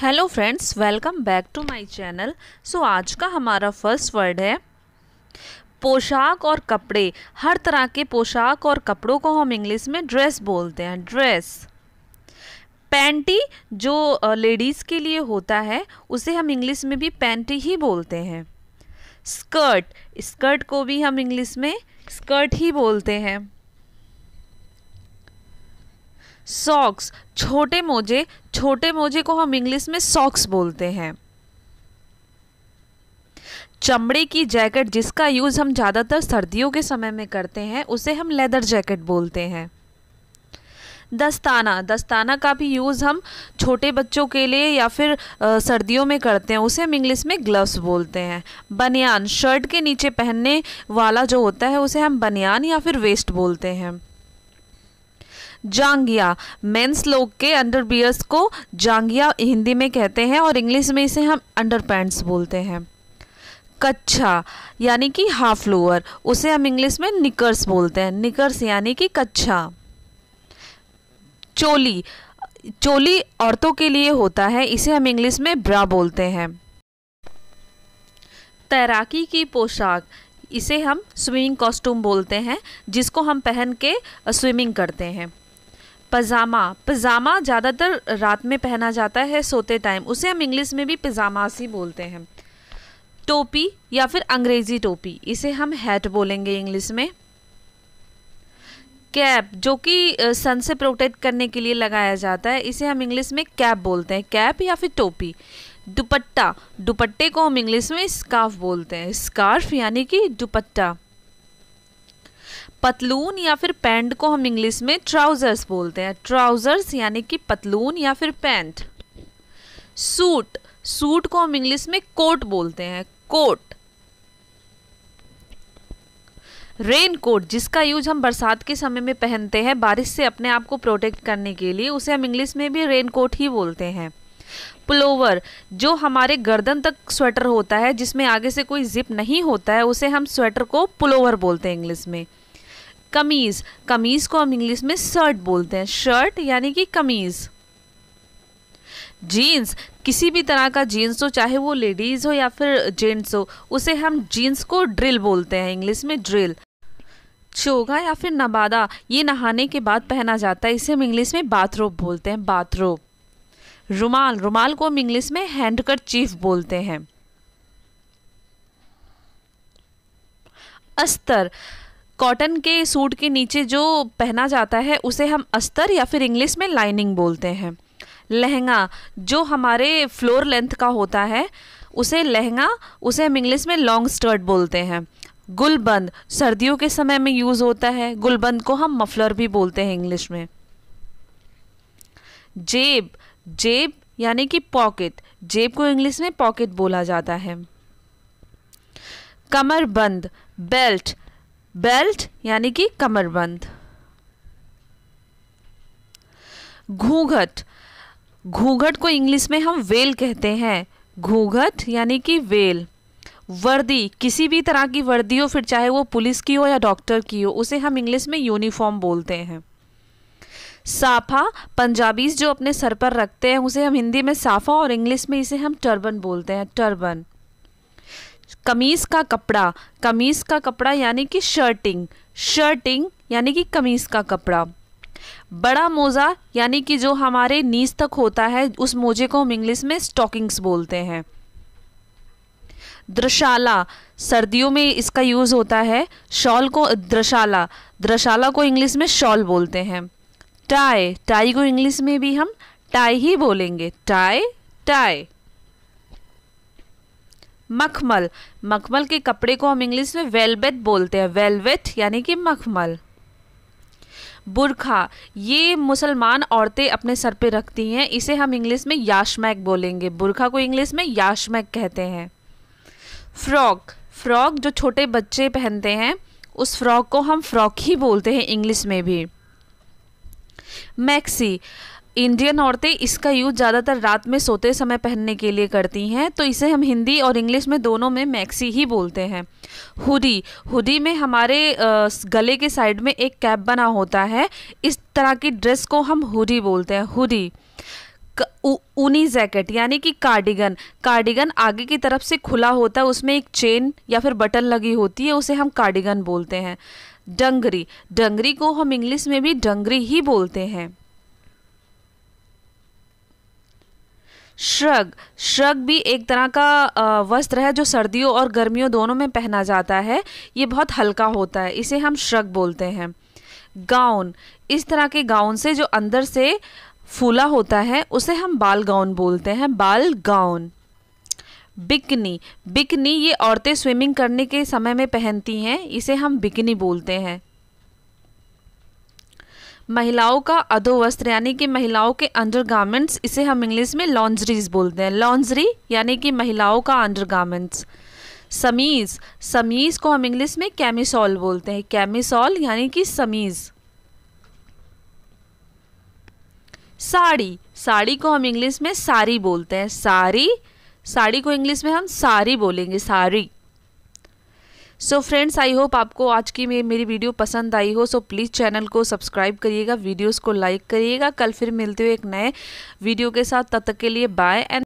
Hello friends, welcome back to my channel. So आज का हमारा फर्स्ट वर्ड है पोशाक और कपड़े। हर तरह के पोशाक और कपड़ों को हम इंग्लिश में ड्रेस बोलते हैं। ड्रेस। पैंटी जो लेडीज़ के लिए होता है उसे हम इंग्लिश में भी पैंटी ही बोलते हैं। स्कर्ट, स्कर्ट को भी हम इंग्लिश में स्कर्ट ही बोलते हैं। सॉक्स, छोटे मोजे को हम इंग्लिश में सॉक्स बोलते हैं। चमड़े की जैकेट जिसका यूज़ हम ज़्यादातर सर्दियों के समय में करते हैं उसे हम लेदर जैकेट बोलते हैं। दस्ताना का भी यूज़ हम छोटे बच्चों के लिए या फिर सर्दियों में करते हैं, उसे हम इंग्लिश में ग्लव्स बोलते हैं। बनियान, शर्ट के नीचे पहनने वाला जो होता है उसे हम बनियान या फिर वेस्ट बोलते हैं। जांघिया, मेंस लोग के अंडरवियर्स को जांघिया हिंदी में कहते हैं और इंग्लिश में इसे हम अंडरपैंट्स बोलते हैं। कच्छा यानी कि हाफ लोअर, उसे हम इंग्लिश में निकर्स बोलते हैं। निकर्स यानी कि कच्छा। चोली औरतों के लिए होता है, इसे हम इंग्लिश में ब्रा बोलते हैं। तैराकी की पोशाक, इसे हम स्विमिंग कॉस्ट्यूम बोलते हैं, जिसको हम पहन के स्विमिंग करते हैं। पजामा ज़्यादातर रात में पहना जाता है सोते टाइम, उसे हम इंग्लिश में भी पिजामास ही बोलते हैं। टोपी या फिर अंग्रेजी टोपी, इसे हम हैट बोलेंगे इंग्लिश में। कैप, जो कि सन से प्रोटेक्ट करने के लिए लगाया जाता है, इसे हम इंग्लिश में कैप बोलते हैं। कैप या फिर टोपी। दुपट्टे को हम इंग्लिश में स्कार्फ बोलते हैं। स्कार्फ यानी कि दुपट्टा। पतलून या फिर पैंट को हम इंग्लिश में ट्राउजर्स बोलते हैं। ट्राउजर्स यानी कि पतलून या फिर पैंट। सूट को हम इंग्लिश में कोट बोलते हैं। कोट। रेन कोट, जिसका यूज हम बरसात के समय में पहनते हैं बारिश से अपने आप को प्रोटेक्ट करने के लिए, उसे हम इंग्लिश में भी रेन कोट ही बोलते हैं। पुलोवर, जो हमारे गर्दन तक स्वेटर होता है जिसमें आगे से कोई जिप नहीं होता है, उसे हम स्वेटर को पुलोवर बोलते हैं इंग्लिश में। कमीज को हम इंग्लिश में शर्ट बोलते हैं। शर्ट यानी कि कमीज। जीन्स, किसी भी तरह का जीन्स हो, चाहे वो लेडीज हो या फिर जेंट्स हो, उसे हम जीन्स को ड्रिल बोलते हैं इंग्लिश में ड्रिल। चोगा या फिर नबादा, ये नहाने के बाद पहना जाता है, इसे हम इंग्लिश में बाथरोब बोलते हैं। बाथरोब। रुमाल को हम इंग्लिश में हैंडकरचीफ बोलते हैं। अस्तर, कॉटन के सूट के नीचे जो पहना जाता है उसे हम अस्तर या फिर इंग्लिश में लाइनिंग बोलते हैं। लहंगा, जो हमारे फ्लोर लेंथ का होता है उसे लहंगा, उसे हम इंग्लिश में लॉन्ग स्कर्ट बोलते हैं। गुलबंद, सर्दियों के समय में यूज़ होता है, गुलबंद को हम मफलर भी बोलते हैं इंग्लिश में। जेब यानी कि पॉकेट, जेब को इंग्लिश में पॉकेट बोला जाता है। कमरबंद, बेल्ट यानी कि कमरबंद। घूंघट को इंग्लिश में हम वेल कहते हैं। घूंघट यानी कि वेल। वर्दी, किसी भी तरह की वर्दी हो, फिर चाहे वो पुलिस की हो या डॉक्टर की हो, उसे हम इंग्लिश में यूनिफॉर्म बोलते हैं। साफा, पंजाबीज जो अपने सर पर रखते हैं उसे हम हिंदी में साफा और इंग्लिश में इसे हम टर्बन बोलते हैं। टर्बन। कमीज का कपड़ा यानी कि शर्टिंग यानी कि कमीज का कपड़ा। बड़ा मोजा यानी कि जो हमारे नीज तक होता है, उस मोजे को हम इंग्लिश में स्टॉकिंग्स बोलते हैं। द्रशाला, सर्दियों में इसका यूज होता है। शॉल को द्रशाला को इंग्लिश में शॉल बोलते हैं। टाई को इंग्लिश में भी हम टाई ही बोलेंगे। टाई। मखमल के कपड़े को हम इंग्लिश में वेलवेट बोलते हैं। वेलवेट यानी कि मखमल। बुर्खा, ये मुसलमान औरतें अपने सर पे रखती हैं, इसे हम इंग्लिश में याशमैक बोलेंगे। बुर्खा को इंग्लिश में याशमैक कहते हैं। फ्रॉक जो छोटे बच्चे पहनते हैं, उस फ्रॉक को हम फ्रॉक ही बोलते हैं इंग्लिश में भी। मैक्सी, इंडियन औरतें इसका यूज ज़्यादातर रात में सोते समय पहनने के लिए करती हैं, तो इसे हम हिंदी और इंग्लिश में दोनों में मैक्सी ही बोलते हैं। हुडी में हमारे गले के साइड में एक कैप बना होता है, इस तरह की ड्रेस को हम हुडी बोलते हैं। हुडी। ऊनी जैकेट यानी कि कार्डिगन, कार्डिगन आगे की तरफ से खुला होता है, उसमें एक चेन या फिर बटन लगी होती है, उसे हम कार्डिगन बोलते हैं। डंगरी, डंगरी को हम इंग्लिश में भी डंगरी ही बोलते हैं। श्रग, श्रग भी एक तरह का वस्त्र है जो सर्दियों और गर्मियों दोनों में पहना जाता है, ये बहुत हल्का होता है, इसे हम श्रग बोलते हैं। गाउन, इस तरह के गाउन से जो अंदर से फूला होता है उसे हम बाल गाउन बोलते हैं, बाल गाउन। बिकनी, बिकनी ये औरतें स्विमिंग करने के समय में पहनती हैं, इसे हम बिकनी बोलते हैं। महिलाओं का अधोवस्त्र यानी कि महिलाओं के अंडरगारमेंट्स, इसे हम इंग्लिश में लॉन्जरीज बोलते हैं, लॉन्जरी यानी कि महिलाओं का अंडरगारमेंट्स। समीज, समीज को हम इंग्लिश में कैमिसॉल बोलते हैं, कैमिसॉल यानी कि समीज। साड़ी, साड़ी को हम इंग्लिश में साड़ी बोलते हैं, साड़ी, साड़ी को इंग्लिश में हम साड़ी बोलेंगे, sari. So friends, I hope आपको आज की मेरी वीडियो पसंद आई हो। सो प्लीज़ चैनल को सब्सक्राइब करिएगा, वीडियोस को लाइक करिएगा। कल फिर मिलते हुए एक नए वीडियो के साथ, तब तक के लिए बाय एंड